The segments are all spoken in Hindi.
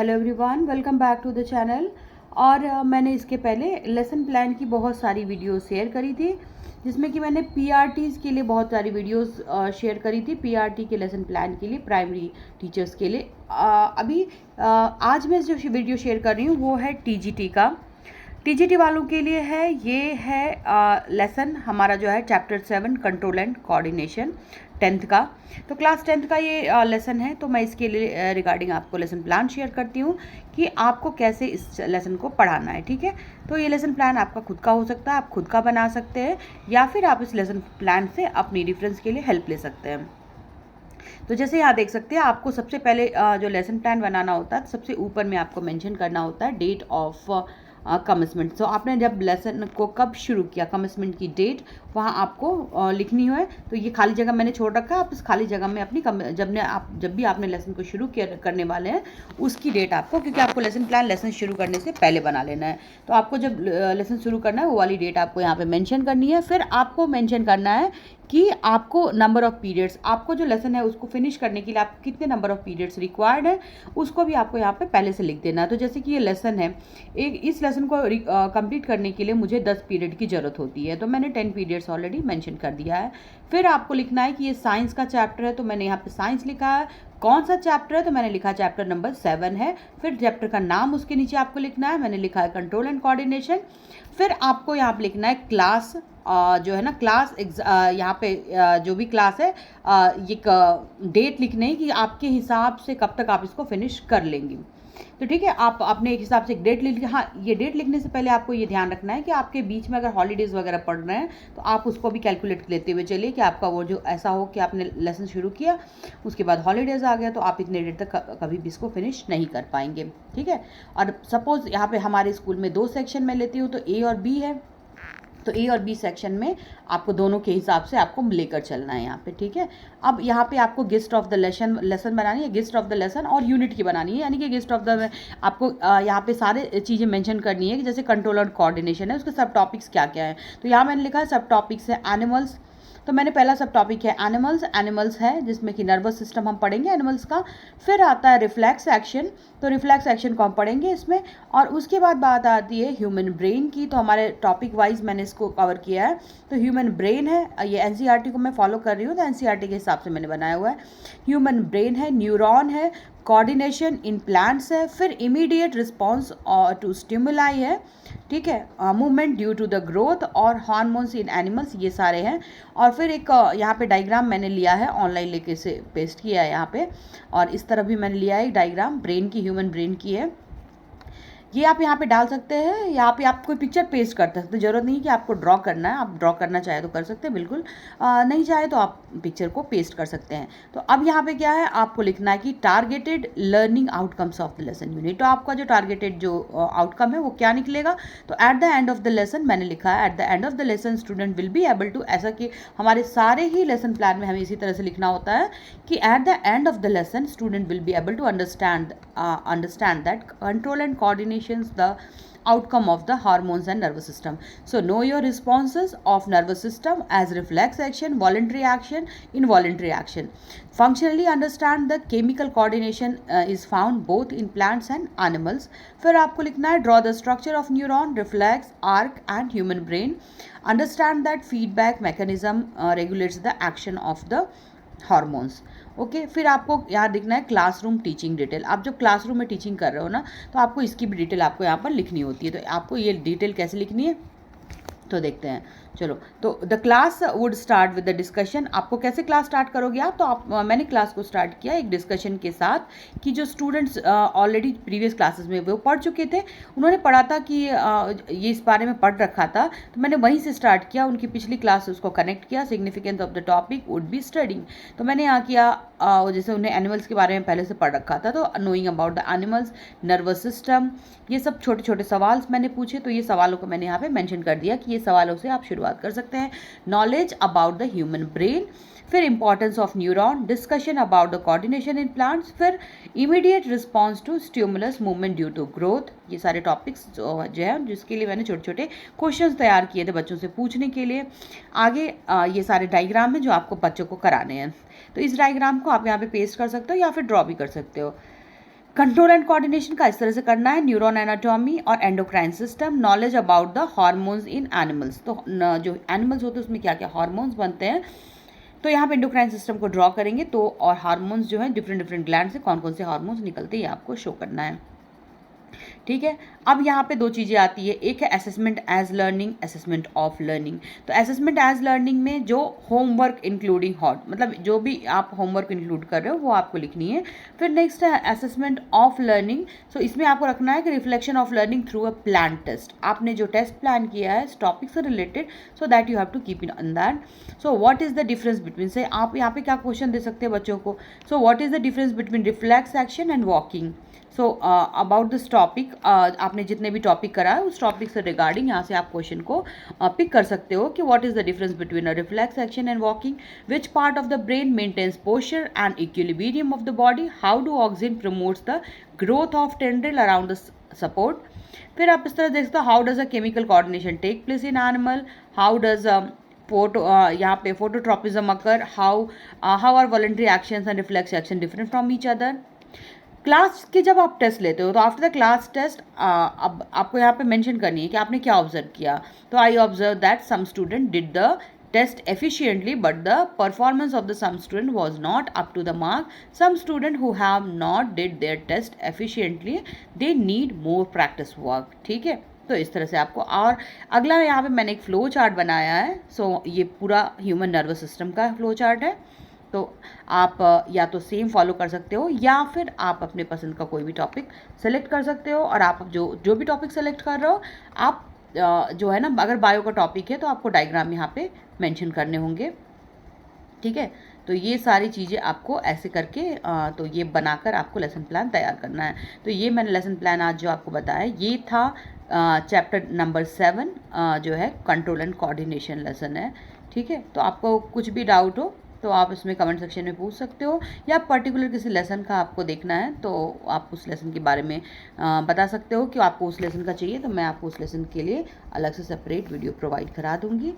Hello everyone, welcome back to the channel. और मैंने इसके पहले लेसन प्लान की बहुत सारी वीडियोस शेयर करी थी, जिसमें कि मैंने पीआरटीज़ के लिए बहुत सारी वीडियोस शेयर करी थी, पीआरटी के लेसन प्लान के लिए, प्राइमरी टीचर्स के लिए। आज मैं जो वीडियो शेयर कर रही हूँ वो है टीजीटी का। टीजीटी वालों के लिए है, ये है लेसन हमारा जो है chapter 7 control and coordination 10th का। तो क्लास 10th का ये लेसन है। तो मैं इसके लिए रिगार्डिंग आपको लेसन प्लान शेयर करती हूँ कि आपको कैसे इस लेसन को पढ़ाना है। ठीक है, तो ये लेसन प्लान आपका खुद का हो सकता है, आप खुद का बना सकते हैं, या फिर आप इस लेसन प्लान से अपनी रेफरेंस के लिए हेल्प ले सकते हैं। तो जैसे यहाँ देख सकते हैं, आपको सबसे पहले जो लेसन प्लान बनाना होता है, सबसे ऊपर में आपको मेंशन करना होता है डेट ऑफ कमिटमेंट। तो आपने जब लेसन को कब शुरू किया, कमिटमेंट की डेट वहाँ आपको लिखनी है। तो ये खाली जगह मैंने छोड़ रखा है, आप इस खाली जगह में अपनी जब भी आपने लेसन को शुरू करने वाले हैं उसकी डेट आपको, क्योंकि आपको लेसन प्लान लेसन शुरू करने से पहले बना लेना है। तो आपको जब लेसन शुरू करना है वो वाली डेट आपको यहाँ पे मेंशन करनी है। फिर आपको मेंशन करना है कि आपको नंबर ऑफ़ पीरियड्स, आपको जो लेसन है उसको फिनिश करने के लिए आपको कितने नंबर ऑफ़ पीरियड्स रिक्वायर्ड है, उसको भी आपको यहाँ पे पहले से लिख देना है। तो जैसे कि ये लेसन है, इस लेसन को कंप्लीट करने के लिए मुझे 10 पीरियड की ज़रूरत होती है, तो मैंने 10 पीरियड्स ऑलरेडी मेंशन कर दिया है। फिर आपको लिखना है कि ये साइंस का चैप्टर है, तो मैंने यहाँ पे साइंस लिखा है। कौन सा चैप्टर है, तो मैंने लिखा चैप्टर नंबर 7 है। फिर चैप्टर का नाम उसके नीचे आपको लिखना है, मैंने लिखा है कंट्रोल एंड कोऑर्डिनेशन। फिर आपको यहाँ पे लिखना है क्लास, जो है ना क्लास, यहाँ पे जो भी क्लास है, ये डेट लिखनी है कि आपके हिसाब से कब तक आप इसको फिनिश कर लेंगी। तो ठीक है, आप अपने हिसाब से एक डेट लिख, हाँ ये डेट लिखने से पहले आपको ये ध्यान रखना है कि आपके बीच में अगर हॉलीडेज़ वगैरह पड़ रहे हैं तो आप उसको भी कैलकुलेट लेते हुए चलिए कि आपका वो जो ऐसा हो कि आपने लेसन शुरू किया उसके बाद हॉलीडेज़ आ गया तो आप इतने डेट तक कभी भी इसको फिनिश नहीं कर पाएंगे। ठीक है, और सपोज़ यहाँ पे हमारे स्कूल में 2 सेक्शन में लेती हूँ, तो ए और बी है, तो ए और बी सेक्शन में आपको दोनों के हिसाब से आपको लेकर चलना है यहाँ पे। ठीक है, अब यहाँ पे आपको गेस्ट ऑफ द लेसन बनानी है, गेस्ट ऑफ द लेसन और यूनिट की बनानी है, यानी कि गेस्ट ऑफ द आपको यहाँ पे सारे चीज़ें मेंशन करनी है कि जैसे कंट्रोल और कोऑर्डिनेशन है उसके सब टॉपिक्स क्या क्या है। तो यहाँ मैंने लिखा है सब टॉपिक्स है एनिमल्स। तो मैंने पहला सब टॉपिक है एनिमल्स है, जिसमें कि नर्वस सिस्टम हम पढ़ेंगे एनिमल्स का। फिर आता है रिफ्लेक्स एक्शन, तो रिफ्लेक्स एक्शन को हम पढ़ेंगे इसमें। और उसके बाद बात आती है ह्यूमन ब्रेन की, तो हमारे टॉपिक वाइज मैंने इसको कवर किया है। तो ह्यूमन ब्रेन है, ये एनसीईआरटी को मैं फॉलो कर रही हूँ, तो एनसीईआरटी के हिसाब से मैंने बनाया हुआ है। ह्यूमन ब्रेन है, न्यूरॉन है, कोऑर्डिनेशन इन प्लांट्स है, फिर इमीडिएट रिस्पॉन्स टू स्टिमुलाई है। ठीक है, movement due to the growth और हार्मोन्स इन एनिमल्स, ये सारे हैं। और फिर एक यहाँ पे डायग्राम मैंने लिया है, ऑनलाइन लेके से पेस्ट किया है यहाँ पे, और इस तरफ भी मैंने लिया है एक डायग्राम ब्रेन की, ह्यूमन ब्रेन की है। ये आप यहाँ पे डाल सकते हैं, यहाँ पे आप कोई पिक्चर पेस्ट कर सकते हैं, जरूरत नहीं कि आपको ड्रॉ करना है, आप ड्रॉ करना चाहे तो कर सकते हैं बिल्कुल, नहीं चाहे तो आप पिक्चर को पेस्ट कर सकते हैं। तो अब यहाँ पे क्या है, आपको लिखना है कि targeted learning outcomes of the lesson unit. तो आपका जो टारगेटेड जो आउटकम है वो क्या निकलेगा, तो at the end of the lesson मैंने लिखा है, at the end of the lesson student will be able to, ऐसा कि हमारे सारे ही लेसन प्लान में हमें इसी तरह से लिखना होता है कि at the end of the lesson student will be able to understand that control and coordination the outcome of the hormones and nervous system. So know your responses of nervous system as reflex action, voluntary action, involuntary action. Functionally understand the chemical coordination is found both in plants and animals. फिर आपको लिखना है draw the structure of neuron, reflex, arc and human brain. Understand that feedback mechanism regulates the action of the hormones. Okay, फिर आपको यहाँ लिखना है क्लासरूम टीचिंग डिटेल। आप जब क्लासरूम में टीचिंग कर रहे हो ना, तो आपको इसकी भी डिटेल आपको यहाँ पर लिखनी होती है। तो आपको ये डिटेल कैसे लिखनी है, तो देखते हैं। चलो, तो the class would start with the discussion. आपको कैसे क्लास स्टार्ट करोगे आप, तो मैंने क्लास को स्टार्ट किया एक डिस्कशन के साथ कि जो स्टूडेंट्स ऑलरेडी प्रीवियस क्लासेस में वो पढ़ चुके थे, उन्होंने पढ़ा था कि ये इस बारे में पढ़ रखा था, तो मैंने वहीं से स्टार्ट किया, उनकी पिछली क्लास से उसको कनेक्ट किया। Significance of the topic would be studying, तो मैंने यहाँ किया जैसे उन्हें एनिमल्स के बारे में पहले से पढ़ रखा था, तो knowing about the animals, nervous system, ये सब छोटे छोटे सवाल मैंने पूछे। तो ये सवालों को मैंने यहाँ पे मेंशन कर दिया कि ये सवालों से आप शुरुआत कर सकते हैं। Knowledge about the human brain, फिर importance of neuron, discussion about the coordination in plants, फिर immediate response to stimulus, movement due to growth. ये सारे टॉपिक्स जो है जिसके लिए मैंने छोटे छोटे क्वेश्चंस तैयार किए थे बच्चों से पूछने के लिए। आगे ये सारे डायग्राम हैं जो आपको बच्चों को कराने हैं, तो इस डायग्राम को आप यहाँ पे पेस्ट कर सकते हो या फिर ड्रॉ भी कर सकते हो। कंट्रोल एंड कोऑर्डिनेशन का इस तरह से करना है, न्यूरॉन एनाटॉमी और endocrine system, knowledge about the hormones in animals. तो जो एनिमल्स होते हैं उसमें क्या क्या हार्मोन्स बनते हैं, तो यहाँ पे एंडोक्राइन सिस्टम को ड्रॉ करेंगे तो, और हार्मोन्स जो है डिफरेंट डिफरेंट ग्लैंड से कौन कौन से हार्मोन्स निकलते हैं ये आपको शो करना है। ठीक है, अब यहाँ पे दो चीज़ें आती है, एक है assessment as learning, assessment of learning. तो असेसमेंट एज लर्निंग में जो होमवर्क इंक्लूडिंग हॉट, मतलब जो भी आप होमवर्क इंक्लूड कर रहे हो वो आपको लिखनी है। फिर नेक्स्ट है असेसमेंट ऑफ लर्निंग। सो इसमें आपको रखना है कि reflection of learning through a plan test. आपने जो टेस्ट प्लान किया है इस टॉपिक से related, so that you have to keep in that. So what is the difference between, से आप यहाँ पे क्या क्वेश्चन दे सकते हैं बच्चों को, सो what is the difference between reflex action and walking. So about this topic, आपने जितने भी टॉपिक करा है उस टॉपिक से रिगार्डिंग यहाँ से आप क्वेश्चन को पिक कर सकते हो कि what is the difference between a reflex action and walking, which part of the brain maintains posture and equilibrium of the body, how do oxygen promotes the growth of tendril around the support. फिर आप इस तरह देख सकते हो, how does a chemical coordination take place in animal, how does photo यहाँ पे phototropism occur, how are voluntary actions and reflex action different from each other. Class के जब आप टेस्ट लेते हो तो आफ्टर द क्लास टेस्ट अब आपको यहाँ पे मेंशन करनी है कि आपने क्या ऑब्जर्व किया। तो I observe that some student did the test efficiently but the performance of the some student was not up to the mark. Some student who have not did their test efficiently, they need more practice work। ठीक है, तो इस तरह से आपको, और अगला यहाँ पे मैंने एक फ्लो चार्ट बनाया है। सो ये पूरा ह्यूमन नर्वस सिस्टम का फ्लो चार्ट है। तो आप या तो सेम फॉलो कर सकते हो या फिर आप अपने पसंद का कोई भी टॉपिक सेलेक्ट कर सकते हो, और आप जो भी टॉपिक सेलेक्ट कर रहे हो आप जो है ना, अगर बायो का टॉपिक है तो आपको डायग्राम यहाँ पे मेंशन करने होंगे। ठीक है, तो ये सारी चीज़ें आपको ऐसे करके तो ये बनाकर आपको लेसन प्लान तैयार करना है। तो ये मैंने लेसन प्लान आज जो आपको बताया ये था चैप्टर नंबर 7 जो है कंट्रोल एंड कोऑर्डिनेशन लेसन है। ठीक है, तो आपको कुछ भी डाउट हो तो आप इसमें कमेंट सेक्शन में पूछ सकते हो, या पर्टिकुलर किसी लेसन का आपको देखना है तो आप उस लेसन के बारे में बता सकते हो कि आपको उस लेसन का चाहिए, तो मैं आपको उस लेसन के लिए अलग से सेपरेट वीडियो प्रोवाइड करा दूँगी।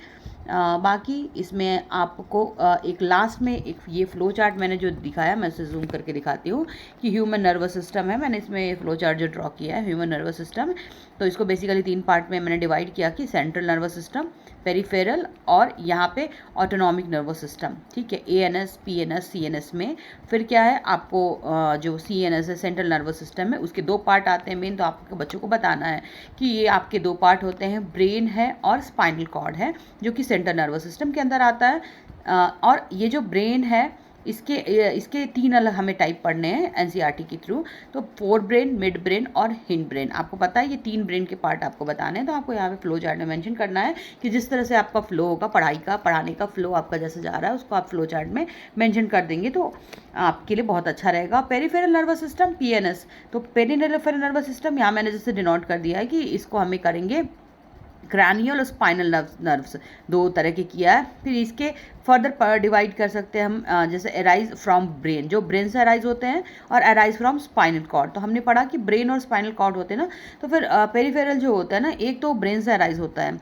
बाकी इसमें आपको एक लास्ट में एक ये फ्लो चार्ट मैंने जो दिखाया, मैं इसे जूम करके दिखाती हूँ कि ह्यूमन नर्वस सिस्टम है। मैंने इसमें फ्लो चार्ट जो ड्रॉ किया है ह्यूमन नर्वस सिस्टम, तो इसको बेसिकली 3 पार्ट में मैंने डिवाइड किया कि सेंट्रल नर्वस सिस्टम, पेरिफेरल और यहाँ पे ऑटोनॉमिक नर्वस सिस्टम। ठीक है, ANS, PNS, CNS में फिर क्या है आपको जो CNS है सेंट्रल नर्वस सिस्टम में, उसके 2 पार्ट आते हैं मेन। तो आपके बच्चों को बताना है कि ये आपके 2 पार्ट होते हैं, ब्रेन है और स्पाइनल कॉर्ड है, जो कि सेंट्रल नर्वस सिस्टम के अंदर आता है। और ये जो ब्रेन है इसके 3 अलग हमें टाइप पढ़ने हैं NCERT के थ्रू। तो फोर ब्रेन, मिड ब्रेन और हिंड ब्रेन। आपको पता है ये 3 ब्रेन के पार्ट आपको बताने हैं, तो आपको यहाँ पे फ्लो चार्ट में मेंशन करना है कि जिस तरह से आपका फ्लो होगा पढ़ाने का फ्लो आपका जैसे जा रहा है उसको आप फ्लो चार्ट में मेंशन कर देंगे तो आपके लिए बहुत अच्छा रहेगा। पेरिफेरल नर्वस सिस्टम PNS, तो पेरिफेरल नर्वस सिस्टम यहाँ मैंने जैसे डिनोट कर दिया है कि इसको हमें करेंगे क्रैनियल और स्पाइनल नर्व्स 2 तरह के किया है। फिर इसके फर्दर डिवाइड कर सकते हैं हम, जैसे अराइज फ्रॉम ब्रेन, जो ब्रेन से अराइज होते हैं, और अराइज फ्रॉम स्पाइनल कॉर्ड। तो हमने पढ़ा कि ब्रेन और स्पाइनल कॉर्ड होते हैं ना, तो फिर पेरिफेरल जो होता है ना, एक तो ब्रेन से अराइज होता है,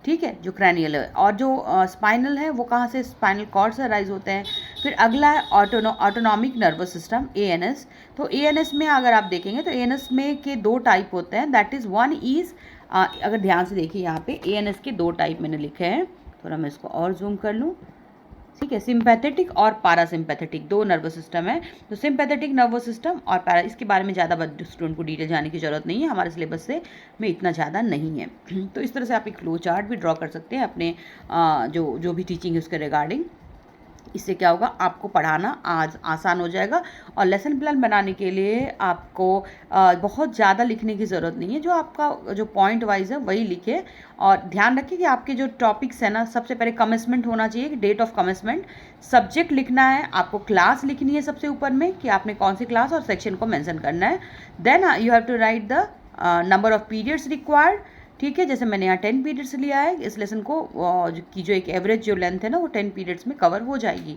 ठीक है, जो क्रैनियल है, और जो स्पाइनल है वो कहाँ से, स्पाइनल कॉर्ड से अराइज होते हैं। फिर अगला है ऑटोनॉमिक नर्वस सिस्टम ANS। तो ANS में अगर आप देखेंगे तो ANS में के 2 टाइप होते हैं, दैट इज़ वन इज़, अगर ध्यान से देखिए यहाँ पे ANS के 2 टाइप मैंने लिखे हैं, थोड़ा मैं इसको और जूम कर लूँ। ठीक है, सिंपैथेटिक और पैरासिम्पैथेटिक 2 नर्वस सिस्टम है। तो सिंपैथेटिक नर्वस सिस्टम और पैरा, इसके बारे में ज़्यादा स्टूडेंट को डिटेल जाने की ज़रूरत नहीं है, हमारे सिलेबस से में इतना ज़्यादा नहीं है। तो इस तरह से आप एक फ्लो चार्ट भी ड्रॉ कर सकते हैं अपने जो भी टीचिंग है उसके रिगार्डिंग। इससे क्या होगा, आपको पढ़ाना आज आसान हो जाएगा, और लेसन प्लान बनाने के लिए आपको बहुत ज़्यादा लिखने की ज़रूरत नहीं है। जो आपका जो पॉइंट वाइज है वही लिखे, और ध्यान रखिए कि आपके जो टॉपिक्स है ना, सबसे पहले कमेंसमेंट होना चाहिए, डेट ऑफ कमेंसमेंट, सब्जेक्ट लिखना है, आपको क्लास लिखनी है सबसे ऊपर में कि आपने कौन सी क्लास और सेक्शन को मेंशन करना है। Then you have to write the number of periods required. ठीक है, जैसे मैंने यहाँ 10 पीरियड्स लिया है, इस लेसन को की जो एक एवरेज जो लेंथ है ना वो 10 पीरियड्स में कवर हो जाएगी।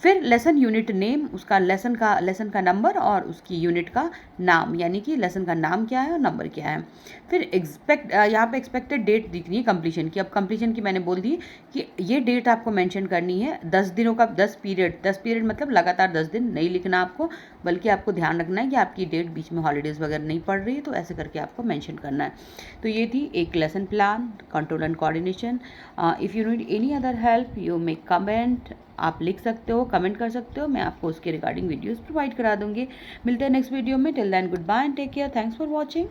फिर लेसन यूनिट नेम, उसका लेसन का नंबर और उसकी यूनिट का नाम, यानी कि लेसन का नाम क्या है और नंबर क्या है। फिर यहाँ पे एक्सपेक्टेड डेट दिख रही है कंप्लीशन की। अब कंप्लीशन की मैंने बोल दी कि ये डेट आपको मेंशन करनी है। 10 दिनों का 10 पीरियड मतलब लगातार 10 दिन नहीं लिखना आपको, बल्कि आपको ध्यान रखना है कि आपकी डेट बीच में हॉलीडेज़ वगैरह नहीं पड़ रही है, तो ऐसे करके आपको मेंशन करना है। तो ये थी एक lesson plan, control and coordination. If you need any other help you may comment, आप लिख सकते हो, कमेंट कर सकते हो, मैं आपको उसके रिगार्डिंग वीडियोस प्रोवाइड करा दूंगी। मिलते हैं नेक्स्ट वीडियो में। Till then goodbye and take care. Thanks for watching.